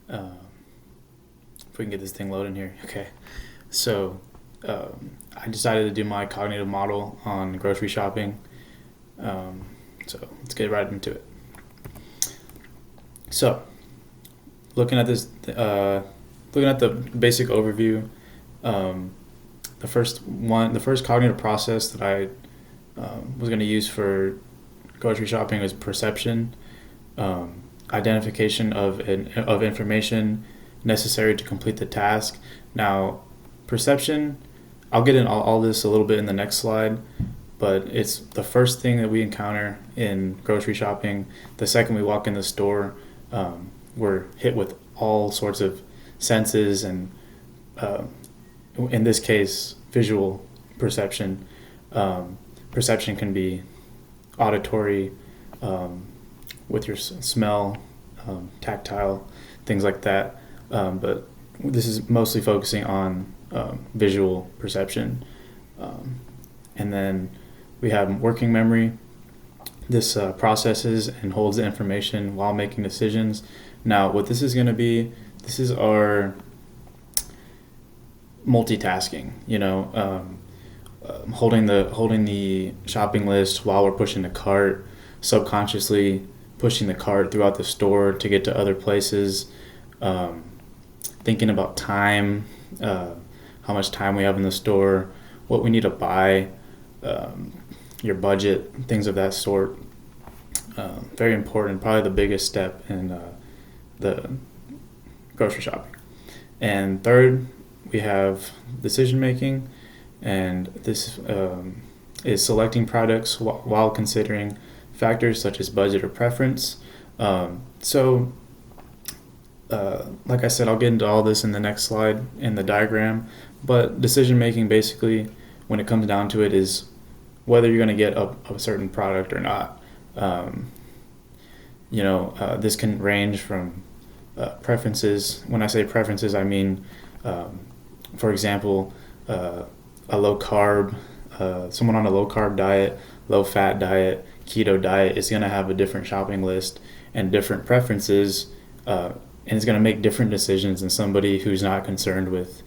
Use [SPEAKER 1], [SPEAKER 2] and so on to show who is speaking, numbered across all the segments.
[SPEAKER 1] Uh, if we can get this thing loading here. Okay. So I decided to do my cognitive model on grocery shopping. Um, so let's get right into it. So looking at this, looking at the basic overview, um, the first cognitive process that I was going to use for grocery shopping was perception, identification of information necessary to complete the task. Now, perception, I'll get in all this a little bit in the next slide, but it's the first thing that we encounter in grocery shopping. The second we walk in the store, we're hit with all sorts of senses and, uh, in this case, visual perception. Perception can be auditory, with your smell, tactile, things like that. But this is mostly focusing on visual perception. And then we have working memory. This processes and holds the information while making decisions. Now, what this is going to be, this is our multitasking. Holding the shopping list while we're pushing the cart, subconsciously pushing the cart throughout the store to get to other places, thinking about time, how much time we have in the store, what we need to buy, your budget, things of that sort. Very important, probably the biggest step in the grocery shopping. And third, we have decision making, and this is selecting products while considering factors such as budget or preference. Like I said, I'll get into all this in the next slide in the diagram, but decision making basically, when it comes down to it, is whether you're going to get a certain product or not. This can range from preferences. When I say preferences, I mean, for example, a low carb, someone on a low carb diet, low fat diet, keto diet is going to have a different shopping list and different preferences, and is going to make different decisions than somebody who's not concerned with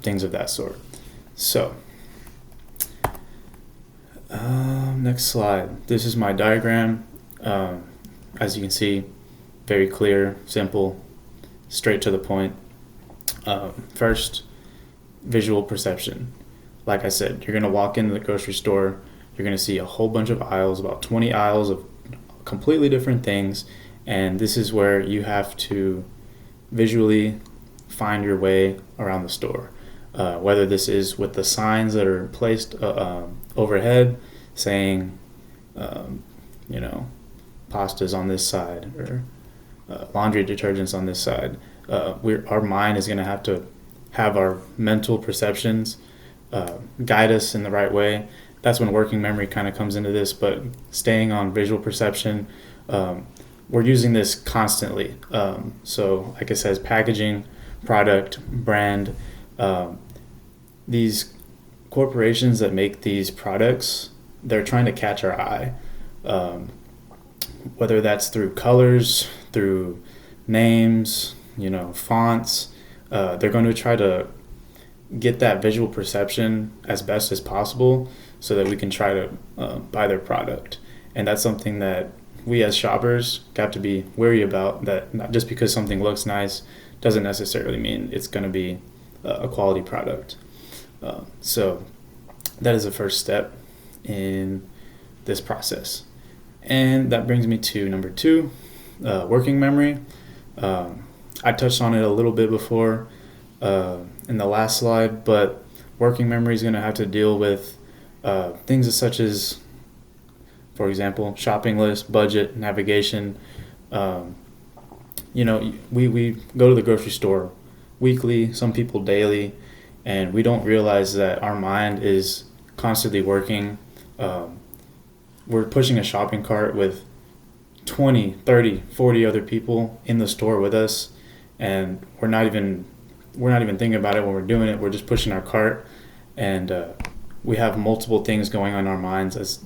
[SPEAKER 1] things of that sort. So, next slide. This is my diagram. As you can see, very clear, simple, straight to the point. First, visual perception. Like I said, you're going to walk into the grocery store, you're going to see a whole bunch of aisles, about 20 aisles of completely different things, and this is where you have to visually find your way around the store. Whether this is with the signs that are placed overhead saying, pastas on this side, or laundry detergents on this side. Our mind is going to have our mental perceptions guide us in the right way. That's when working memory kind of comes into this, but staying on visual perception, we're using this constantly. So like it says, packaging, product, brand, these corporations that make these products, they're trying to catch our eye, whether that's through colors, through names, fonts. They're going to try to get that visual perception as best as possible so that we can try to buy their product. And that's something that we as shoppers have to be wary about, that not just because something looks nice doesn't necessarily mean it's going to be a quality product. So that is the first step in this process. And that brings me to number 2, working memory. I touched on it a little bit before in the last slide, but working memory is going to have to deal with things such as, for example, shopping list, budget, navigation. We go to the grocery store weekly, some people daily, and we don't realize that our mind is constantly working. We're pushing a shopping cart with 20, 30, 40 other people in the store with us, and we're not even thinking about it when we're doing it. We're just pushing our cart, and we have multiple things going on in our minds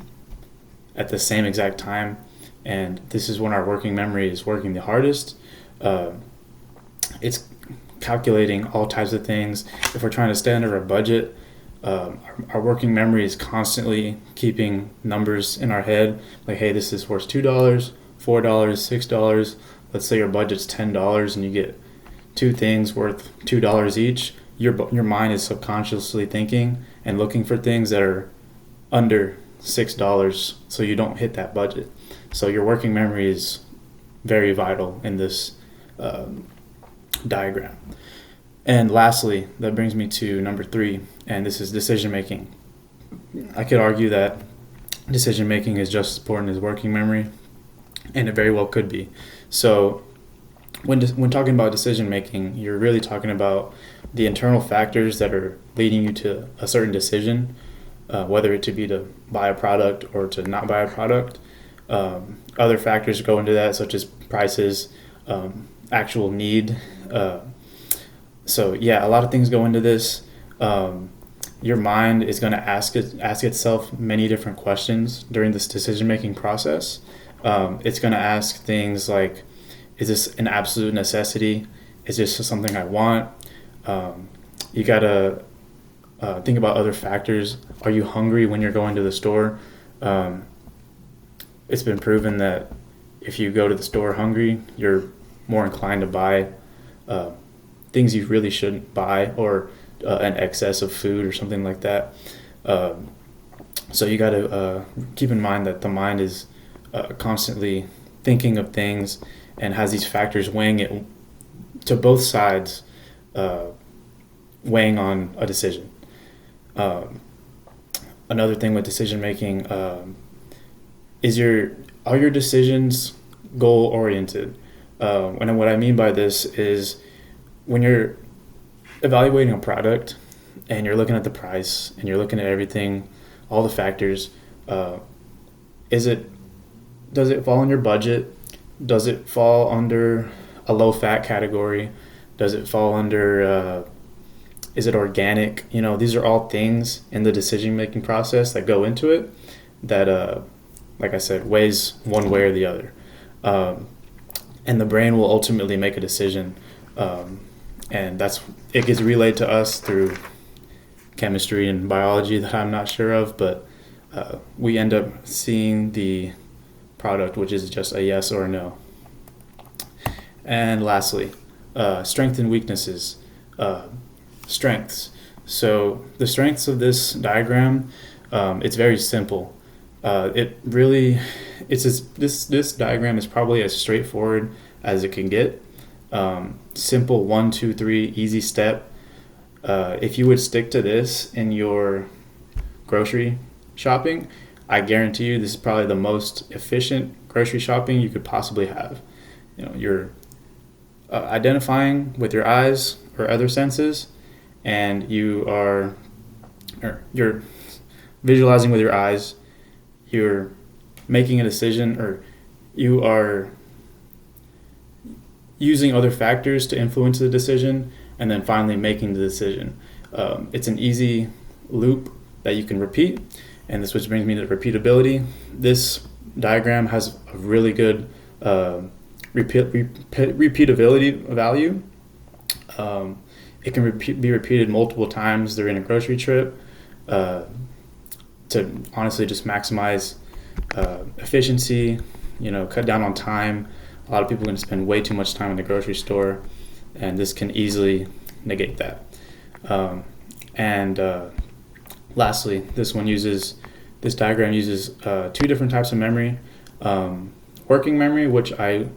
[SPEAKER 1] at the same exact time, and this is when our working memory is working the hardest. it's calculating all types of things. If we're trying to stay under a budget, our working memory is constantly keeping numbers in our head. Like, hey, this is worth $2, $4, $6. Let's say your budget's $10 and you get two things worth $2 each. Your mind is subconsciously thinking and looking for things that are under $6, so you don't hit that budget. So your working memory is very vital in this diagram. And lastly, that brings me to number 3, and this is decision making. I could argue that decision making is just as important as working memory, and it very well could be. So when talking about decision making, you're really talking about the internal factors that are leading you to a certain decision, whether it to be to buy a product or to not buy a product. Other factors go into that, such as prices, actual need. So yeah, a lot of things go into this. Your mind is going to ask itself many different questions during this decision-making process. It's going to ask things like, is this an absolute necessity? Is this something I want? You got to think about other factors. Are you hungry when you're going to the store? It's been proven that if you go to the store hungry, you're more inclined to buy things you really shouldn't buy, or an excess of food or something like that. So you got to keep in mind that the mind is constantly thinking of things and has these factors weighing it to both sides, weighing on a decision. Another thing with decision making is are your decisions goal oriented? And what I mean by this is, when you're evaluating a product and you're looking at the price and you're looking at everything, all the factors, does it fall in your budget? Does it fall under a low fat category? Does it fall under is it organic? These are all things in the decision making process that go into it that like I said, weighs one way or the other. And the brain will ultimately make a decision, and it gets relayed to us through chemistry and biology that I'm not sure of, but we end up seeing the product, which is just a yes or a no. And lastly, strengths and weaknesses. Strengths. So the strengths of this diagram, it's very simple. This diagram is probably as straightforward as it can get. Simple 1, 2, 3, easy step. If you would stick to this in your grocery shopping, I guarantee you this is probably the most efficient grocery shopping you could possibly have. You're identifying with your eyes or other senses, and you're visualizing with your eyes. You're making a decision, or you are using other factors to influence the decision, and then finally making the decision. It's an easy loop that you can repeat, and this which brings me to repeatability. This diagram has a really good repeatability value. It can be repeated multiple times during a grocery trip to honestly just maximize efficiency, cut down on time. A lot of people are going to spend way too much time in the grocery store, and this can easily negate that. Lastly, this diagram uses 2 different types of memory. Working memory, which I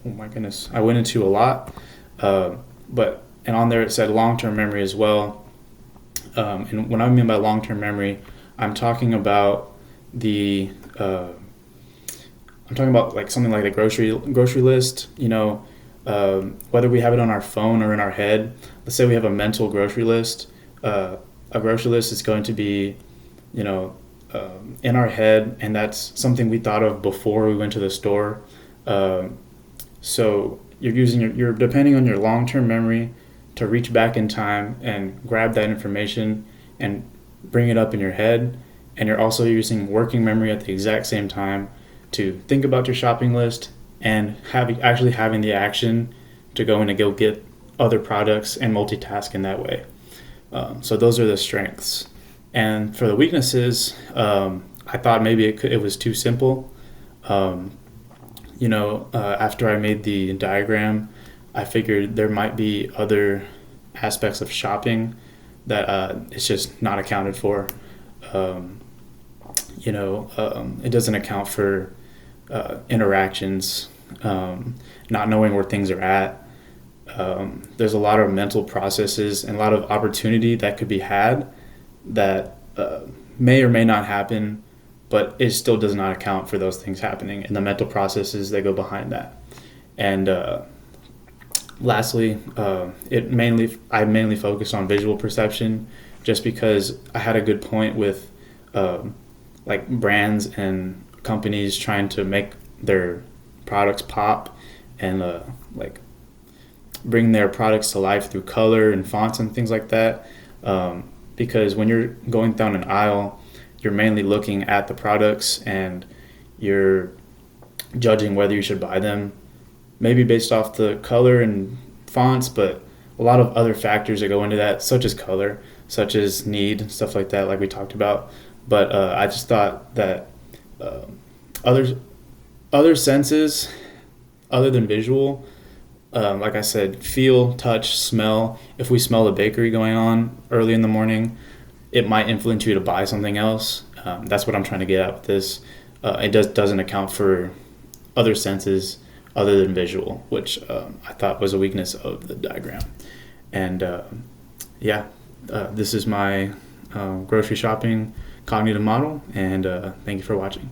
[SPEAKER 1] went into a lot, and on there it said long-term memory as well. And what I mean by long-term memory, I'm talking about like something like the grocery list. Whether we have it on our phone or in our head. Let's say we have a mental grocery list. A grocery list is going to be, in our head, and that's something we thought of before we went to the store. So you're depending on your long-term memory to reach back in time and grab that information and bring it up in your head. And you're also using working memory at the exact same time to think about your shopping list and having the action to go in and go get other products and multitask in that way. So those are the strengths. And for the weaknesses, I thought maybe it was too simple. After I made the diagram, I figured there might be other aspects of shopping that it's just not accounted for. It doesn't account for interactions, not knowing where things are at. There's a lot of mental processes and a lot of opportunity that could be had that may or may not happen, but it still does not account for those things happening and the mental processes that go behind that. And lastly, I mainly focused on visual perception just because I had a good point with like brands and companies trying to make their products pop and like bring their products to life through color and fonts and things like that. Because when you're going down an aisle, you're mainly looking at the products and you're judging whether you should buy them, maybe based off the color and fonts, but a lot of other factors that go into that, such as color, such as need, stuff like that, like we talked about. But I just thought that other senses, other than visual, like I said, feel, touch, smell. If we smell a bakery going on early in the morning, it might influence you to buy something else. That's what I'm trying to get at with this. It doesn't account for other senses other than visual, which I thought was a weakness of the diagram. And this is my grocery shopping cognitive model, and thank you for watching.